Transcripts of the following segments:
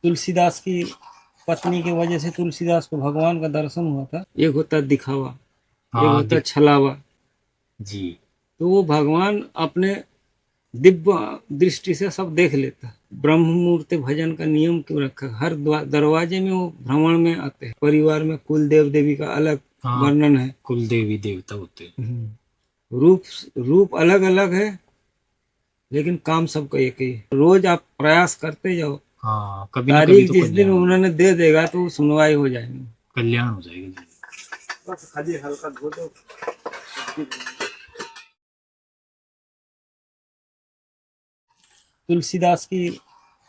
तुलसीदास की पत्नी की वजह से तुलसीदास को भगवान का दर्शन हुआ था। एक होता है दिखावा, एक हाँ होता है छलावा। जी। तो वो भगवान अपने दिव्य दृष्टि से सब देख लेता है। ब्रह्म मुहूर्त भजन का नियम क्यों रखा? हर दरवाजे में वो भ्रमण में आते हैं। परिवार में कुल देव देवी का अलग हाँ, वर्णन है। कुल देवी देवता होते हैं। रूप रूप अलग अलग है, लेकिन काम सबका एक ही है। रोज आप प्रयास करते जाओ, हाँ, कभी ना कभी तारीख तो जिस दिन कल्याण होगा। उन्होंने दे देगा तो वो सुनवाई हो जाएगी। कल्याण हो जाएगा जी। बस खाली हल्का धो दो। तुलसीदास की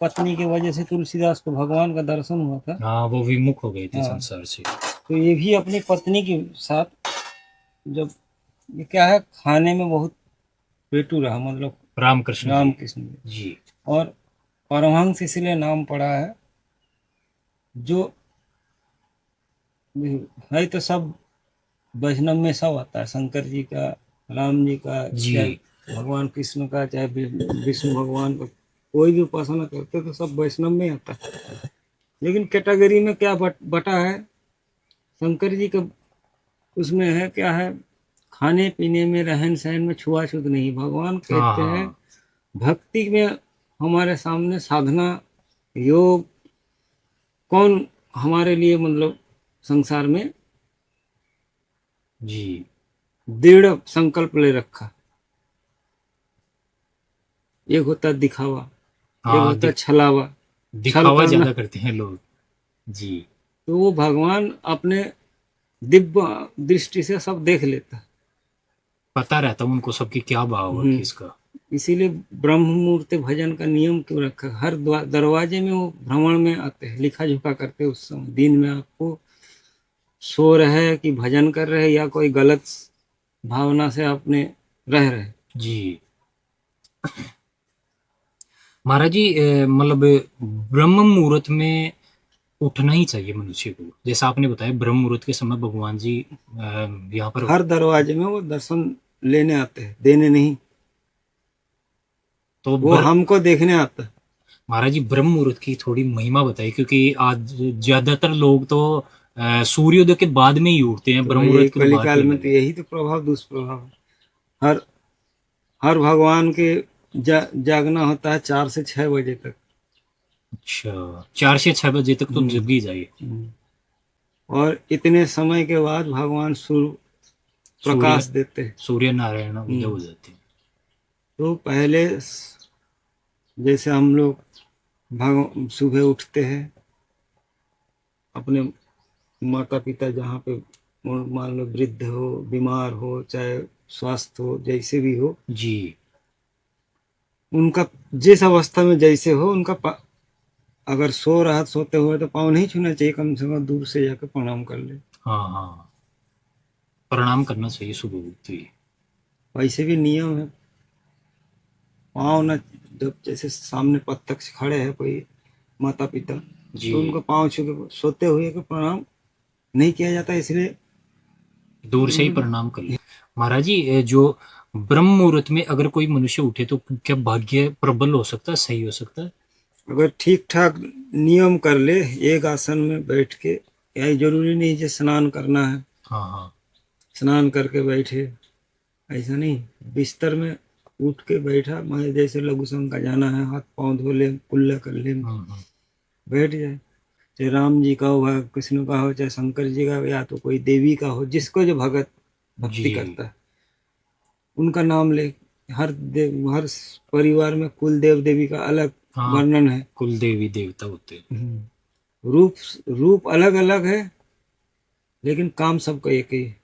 पत्नी की वजह से तुलसीदास को भगवान का दर्शन हुआ था। हाँ, वो विमुख हो गए थे हाँ, संसार से। तो ये भी अपनी पत्नी के साथ, जब ये क्या है, खाने में बहुत पेटू रहा, मतलब रामकृष्ण जी। रामकृष्ण जी। जी। और परमहंस इसलिए नाम पड़ा है, जो है तो सब वैष्णव में सब आता है। शंकर जी का, राम जी का, चाहे जी। भगवान कृष्ण का, चाहे विष्णु भगवान का, कोई भी उपासना करते तो सब वैष्णव में आता है। लेकिन कैटेगरी में क्या बटा है? शंकर जी का उसमें है क्या है, खाने पीने में, रहन सहन में छुआछूत नहीं। भगवान हाँ कहते हैं हाँ भक्ति में हमारे सामने साधना, योग, कौन हमारे लिए, मतलब संसार में जी। दृढ़ संकल्प ले रखा। एक होता है दिखावा, एक हाँ, होता है छलावा, छल दिखावा करना। ज्यादा करते हैं लोग। जी। तो वो भगवान अपने दिव्य दृष्टि से सब देख लेता है। पता रहता उनको सबकी क्या भाव है किसका। इसीलिए ब्रह्म मुहूर्त भजन का नियम क्यों रखा? हर दरवाजे में वो भ्रमण में आते हैं, लिखा झुका करते हैं। उस समय दिन में आपको सो रहे कि भजन कर रहे, या कोई गलत भावना से अपने रह रहे। जी। महाराज जी, मतलब ब्रह्म मुहूर्त में उठना ही चाहिए मनुष्य को, जैसा आपने बताया ब्रह्म मुहूर्त के समय भगवान जी यहाँ पर। हर दरवाजे में वो दर्शन लेने आते हैं, देने नहीं। तो वो हमको देखने आता है। महाराज जी, ब्रह्म मुहूर्त की थोड़ी महिमा बताइए, क्योंकि आज ज्यादातर लोग तो सूर्योदय के बाद में ही उठते हैं, तो ब्रह्म यही मुहूर्त के तो बाद कलिकाल क्यों में तो लगे। यही तो प्रभाव, दुष्प्रभाव है। हर हर भगवान के जागना होता है 4 से 6 बजे तक। अच्छा, 4 से 6 बजे तक तो हम्म, जग ही जाइए। हम्म। और इतने समय के बाद भगवान सूर्य सूर्य प्रकाश देते हैं। सूर्य नारायण उदय हो हम्म। जाते हैं। तो पहले जैसे हम लोग सुबह उठते हैं, अपने माता पिता जहाँ पे, मान लो वृद्ध हो, बीमार हो, चाहे स्वस्थ हो, जैसे भी हो, जी। उनका जिस अवस्था में जैसे हो, उनका अगर सो रहा, सोते हुए, तो पाँव नहीं छूना चाहिए, कम से कम दूर से जाकर प्रणाम कर ले। हाँ हाँ, प्रणाम करना चाहिए सुबह उठते ही। वैसे भी नियम है, पाँव न, जब जैसे सामने प्रत्यक्ष खड़े हैं कोई माता पिता, जी। तो उनका पाँव छू के सोते हुए का प्रणाम नहीं किया जाता, इसलिए। दूर से ही प्रणाम कर ले। महाराज जी, जो ब्रह्म मुहूर्त में अगर कोई मनुष्य उठे तो क्या भाग्य प्रबल हो सकता है, सही हो सकता है। अगर ठीक ठाक नियम कर ले, एक आसन में बैठ के, यही जरूरी नहीं कि स्नान करना है, हाँ हाँ। स्नान करके बैठे, ऐसा नहीं। बिस्तर में उठ के बैठा, मैं जैसे लघुशंक का जाना है, हाथ पांव धो ले, कुल्ला कर ले, बैठ जाए। चाहे राम जी का हो, कृष्ण का हो, चाहे शंकर जी का हो, या तो कोई देवी का हो, जिसको जो भक्ति जी। करता है उनका नाम ले। हर परिवार में कुल देव देवी का अलग हाँ, वर्णन है। कुल देवी देवता होते हैं। रूप रूप अलग अलग है, लेकिन काम सबका एक ही है।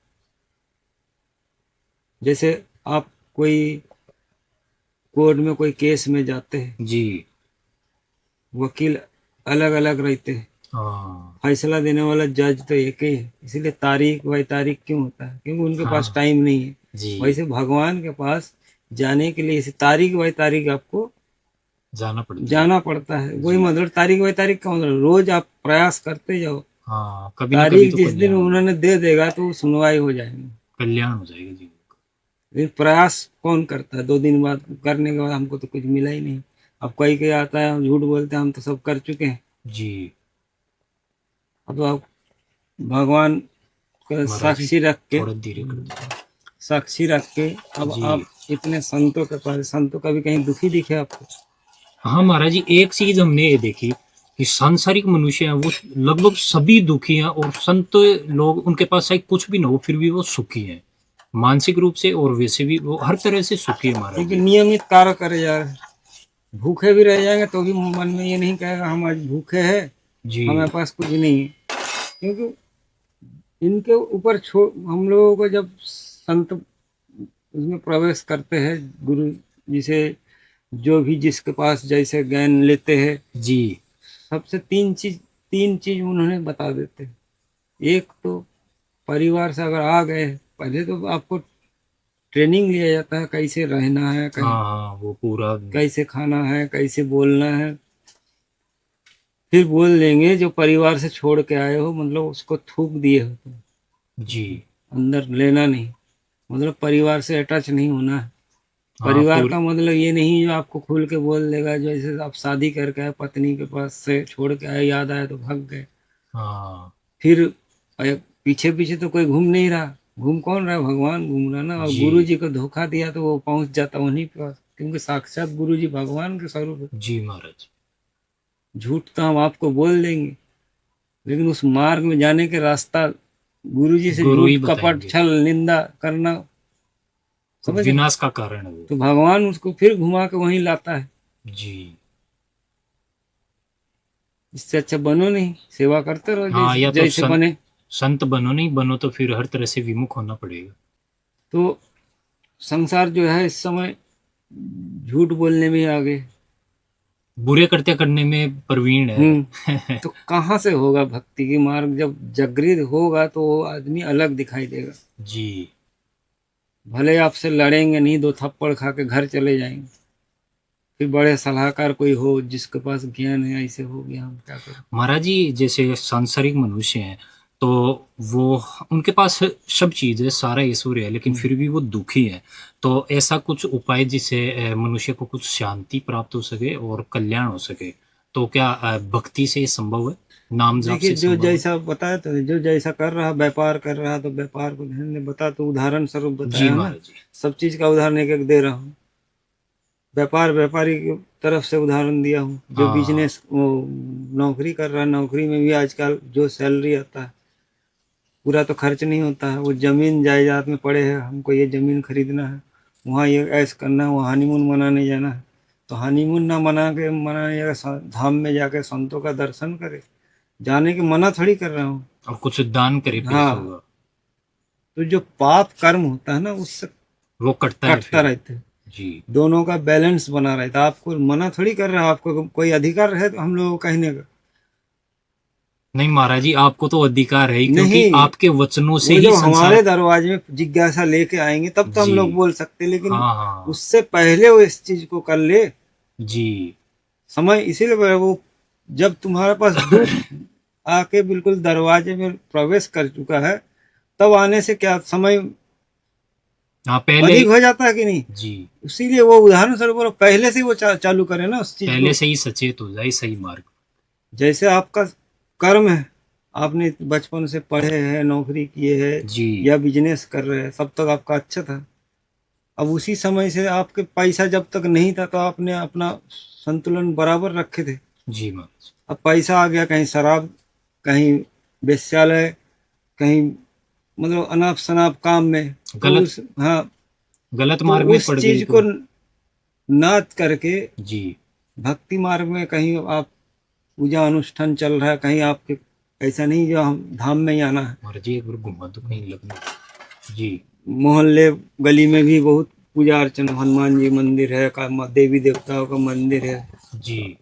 जैसे आप कोई कोर्ट में कोई केस में जाते हैं, जी। वकील अलग अलग रहते हैं, हाँ फैसला देने वाला जज तो एक ही है। इसीलिए तारीख बाई तारीख क्यों होता है? क्योंकि उनके पास हाँ। टाइम नहीं है। जी। वैसे भगवान के पास जाने के लिए इसे तारीख बाई तारीख आपको जाना पड़ता है। जाना पड़ता है। वही जी। मतलब तारीख बाई तारीख का मतलब, रोज आप प्रयास करते जाओ, हाँ, कभी ना कभी तारीख तो जिस दिन कल्याण होगा। उन्होंने दे देगा तो वो सुनवाई हो जाएगी। कल्याण हो जाएगा जी। लेकिन प्रयास कौन करता है? 2 दिन बाद करने के बाद हमको तो कुछ मिला ही नहीं। अब कोई आता है, झूठ बोलते हैं हम तो सब कर चुके हैं। जी अब आप भगवान को महाराज जी, साक्षी रख के, थोड़ा धीरे कर दो। साक्षी रख के अब जी आप इतने संतों के पास, संतों का भी कहीं दुखी दिखे आपको? हाँ महाराज जी, एक चीज हमने ये देखी कि सांसारिक मनुष्य हैं वो लगभग सभी दुखी हैं, और संत लोग उनके पास चाहे कुछ भी ना हो फिर भी वो सुखी हैं, मानसिक रूप से और वैसे भी वो हर तरह से सुखी है महाराज क्योंकि जी। नियमित कार्य करे जा रहे हैं। भूखे भी रह जाएंगे तो भी मन में ये नहीं कहेगा हम आज भूखे हैं, जी हमारे पास कुछ नहीं है। क्योंकि इनके ऊपर छोड़, हम लोगों को जब संत उसमें प्रवेश करते हैं, गुरु जी से जो भी जिसके पास जैसे ज्ञान लेते हैं, जी सबसे तीन चीज उन्होंने बता देते हैं। एक तो परिवार से अगर आ गए, पहले तो आपको ट्रेनिंग लिया जाता है कैसे रहना है, हाँ हाँ, वो पूरा कैसे खाना है, कैसे बोलना है। फिर बोल देंगे जो परिवार से छोड़ के आए हो, मतलब उसको थूक दिए हो तुम, जी अंदर लेना नहीं, मतलब परिवार से अटैच नहीं होना है। हाँ परिवार पूरी का मतलब ये नहीं जो आपको खुल के बोल देगा, जैसे आप शादी करके आए, पत्नी के पास से छोड़ के आए, याद आया तो भाग गए। हाँ फिर पीछे पीछे तो कोई घूम नहीं रहा, घूम कौन रहा है? भगवान घूम रहा ना। और जी गुरु जी को धोखा दिया तो वो पहुंच जाता उन्हीं के पास, क्योंकि साक्षात गुरु जी भगवान के स्वरूप है। जी महाराज झूठ तो हम आपको बोल देंगे, लेकिन उस मार्ग में जाने के रास्ता गुरु जी से गुरु ही झूठ कपट बताएंगे, छल निंदा करना, तो समझ रहे? विनाश का कारण है वो। तो भगवान उसको फिर घुमा के वहीं लाता है। जी इससे अच्छा बनो नहीं, सेवा करते रहो हाँ, जैसे या तो जैसे बने। संत बनो, नहीं बनो तो फिर हर तरह से विमुख होना पड़ेगा। तो संसार जो है इस समय झूठ बोलने में आगे। बुरे कृत्य करने में प्रवीण है। तो कहाँ से होगा भक्ति की मार्ग? जब जागृत होगा तो वो आदमी अलग दिखाई देगा। जी भले आपसे लड़ेंगे नहीं, दो थप्पड़ खा के घर चले जाएंगे। फिर बड़े सलाहकार कोई हो जिसके पास ज्ञान है, ऐसे हो गया हम क्या करें? महाराज जी, जैसे सांसारिक मनुष्य हैं तो वो उनके पास सब चीज है, सारा ऐश्वर्य है, लेकिन फिर भी वो दुखी है। तो ऐसा कुछ उपाय जिससे मनुष्य को कुछ शांति प्राप्त हो सके और कल्याण हो सके, तो क्या भक्ति से ये संभव है, नाम जाप देखिए, से जो संभव है? जैसा बताया तो, जो जैसा कर रहा, व्यापार कर रहा तो व्यापार को ध्यान में बता, तो उदाहरण स्वरूप जी बताया ना। महाराज जी। सब चीज का उदाहरण एक एक दे रहा हूँ। व्यापार, व्यापारी की तरफ से उदाहरण दिया हूँ। जो हाँ बिजनेस, वो नौकरी कर रहा है, नौकरी में भी आजकल जो सैलरी आता है पूरा तो खर्च नहीं होता है। वो जमीन जायदाद में पड़े हैं, हमको ये जमीन खरीदना है, वहाँ ये ऐश करना है, वहाँ हनीमून मनाने जाना है। तो हनीमून ना मनाने जाकर धाम में जाके संतों का दर्शन करे, जाने की मना थोड़ी कर रहा हूँ। और कुछ दान करे हाँ, पैसों का, तो जो पाप कर्म होता है ना, उससे वो कटता है कटता फिर। रहता है। जी दोनों का बैलेंस बना रहता है। आपको मना थोड़ी कर रहा है, आपको कोई अधिकार है तो हम लोगों को कहने का? नहीं महाराज जी, आपको तो अधिकार है ही, क्योंकि नहीं, आपके वचनों से वो ही जब हमारे संसार। दरवाजे में जिज्ञासा लेके आएंगे तब तो हम जी लोग बोल सकते, लेकिन हाँ हाँ उससे पहले वो इस चीज को कर ले। जी समय इसीलिए वो, जब तुम्हारे पास दूत आके बिल्कुल दरवाजे में प्रवेश कर चुका है, तब आने से क्या समय हाँ पहले। अधिक हो जाता है कि नहीं? जी इसीलिए वो उदाहरण स्वरूप बोलो, पहले से ही वो चालू करे ना उस चीज पहले को। से ही सचेत हो जाए सही मार्ग। जैसे आपका कर्म है, आपने बचपन से पढ़े हैं, नौकरी किए हैं जी या बिजनेस कर रहे हैं, सब तक आपका अच्छा था। अब उसी समय से आपके पैसा जब तक नहीं था तो आपने अपना संतुलन बराबर रखे थे। जी महाराज। अब पैसा आ गया, कहीं शराब, कहीं वेश्यालय, कहीं मतलब अनाप शनाप काम में, तो गलत उस, हाँ, गलत तो मार्ग में उस पड़ गई चीज को तो। नाच करके जी भक्ति मार्ग में, कहीं आप पूजा अनुष्ठान चल रहा है, कहीं आपके ऐसा नहीं जो हम धाम में ही आना है। महाराज जी, एक बार घुमा तो कहीं लगना। जी मोहल्ले गली में भी बहुत पूजा अर्चना, हनुमान जी मंदिर है, का देवी देवताओं का मंदिर है। जी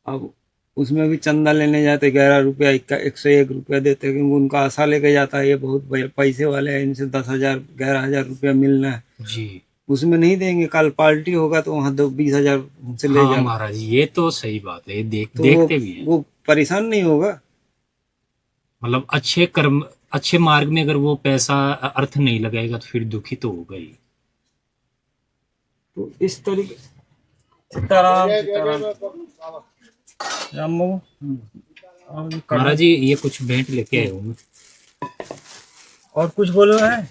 अब उसमें भी चंदा लेने जाते, 11 रुपया, 101 रुपया देते, क्योंकि उनका आशा लेके जाता है ये बहुत पैसे वाले हैं, इनसे 10,000 11,000 रुपया मिलना है। जी उसमें नहीं देंगे, कल पार्टी होगा तो वहाँ 20,000 से ले हाँ जाना। महाराज जी, ये तो सही बात है, ये तो देखते भी हैं। वो परेशान नहीं होगा? मतलब अच्छे कर्म, अच्छे मार्ग में अगर वो पैसा अर्थ नहीं लगाएगा तो फिर दुखी तो होगा ही। तो इस तरीके, सीताराम सीताराम। राम बाबू और महाराज जी ये कुछ भेंट लेके आए हूँ मैं। और कुछ बोलना है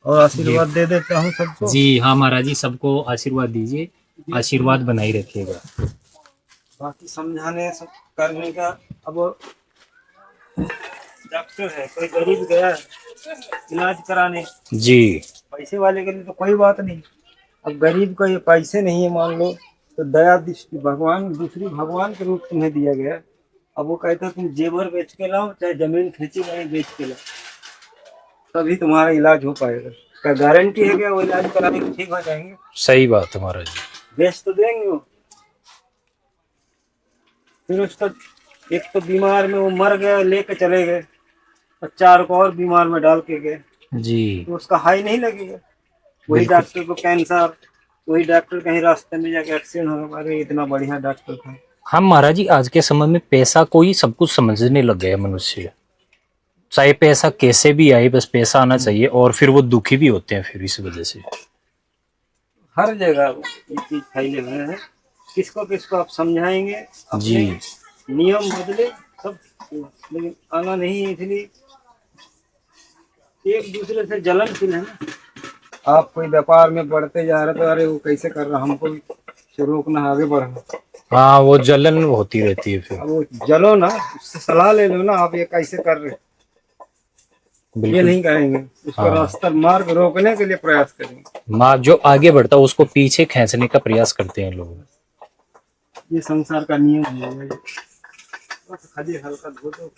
और आशीर्वाद दे देता हूँ सबको। जी हाँ महाराज जी, सबको आशीर्वाद दीजिए, आशीर्वाद बनाए रखिएगा। बाकी समझाने सब करने का। अब डॉक्टर है, कोई गरीब गया इलाज कराने, जी पैसे वाले के लिए तो कोई बात नहीं। अब गरीब को ये पैसे नहीं है मान लो, तो दया दृष्टि भगवान दूसरी भगवान के रूप तुम्हें दिया गया है। अब वो कहता है तुम जेवर बेच के लाओ चाहे जमीन खींची वही बेच के लाओ, तभी तुम्हारा इलाज हो पाएगा। क्या गारंटी है क्या वो इलाज कराने के ठीक हो जाएंगे? सही बात है महाराज जी। बेच तो देंगे वो। फिर उसका एक तो बीमार में वो मर गया, लेके चले गए और 4 को और बीमार में डाल के गए, जी तो उसका हाई नहीं लगेगा। वही बिल्कुल। डॉक्टर को कैंसर, वही डॉक्टर कहीं रास्ते में जाके एक्सीडेंट हो गया, अरे इतना बढ़िया डॉक्टर था। हम महाराज जी आज के समय में पैसा को ही सब कुछ समझने लग गया है मनुष्य, चाहे पैसा कैसे भी आए बस पैसा आना चाहिए, और फिर वो दुखी भी होते हैं फिर इस वजह से। हर जगह ये चीज फैले हुए हैं। किसको किसको आप समझाएंगे, जी अपने नियम बदले सब, लेकिन आना नहीं है, इसलिए एक दूसरे से जलनशील है ना। आप कोई व्यापार में बढ़ते जा रहे तो अरे वो कैसे कर रहा, हमको से रोकना, आगे बढ़ना। हाँ वो जलन होती रहती है फिर। अब वो जलो ना, उससे सलाह ले लो ना, आप ये कैसे कर रहे, ये बिल्कुल। नहीं कहेंगे, उसको हाँ। रास्ता मार्ग रोकने के लिए प्रयास करेंगे। माँ जो आगे बढ़ता है उसको पीछे खींचने का प्रयास करते हैं लोग। ये संसार का नियम है। बस खाली हल्का धो दो।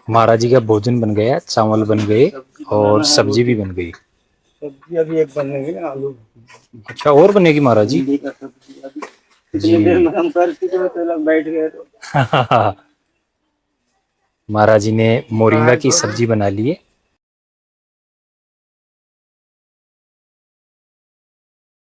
महाराज जी का भोजन बन गया, चावल बन गए और सब्जी भी बन गई। सब्जी अभी एक बनेगी ना, आलू अच्छा और बनेगी महाराज जी? भिंडी का सब्जी। अभी इतनी देर में हम कर चुके तो लोग बैठ गए तो। महाराज जी ने मोरिंगा की सब्जी बना ली है।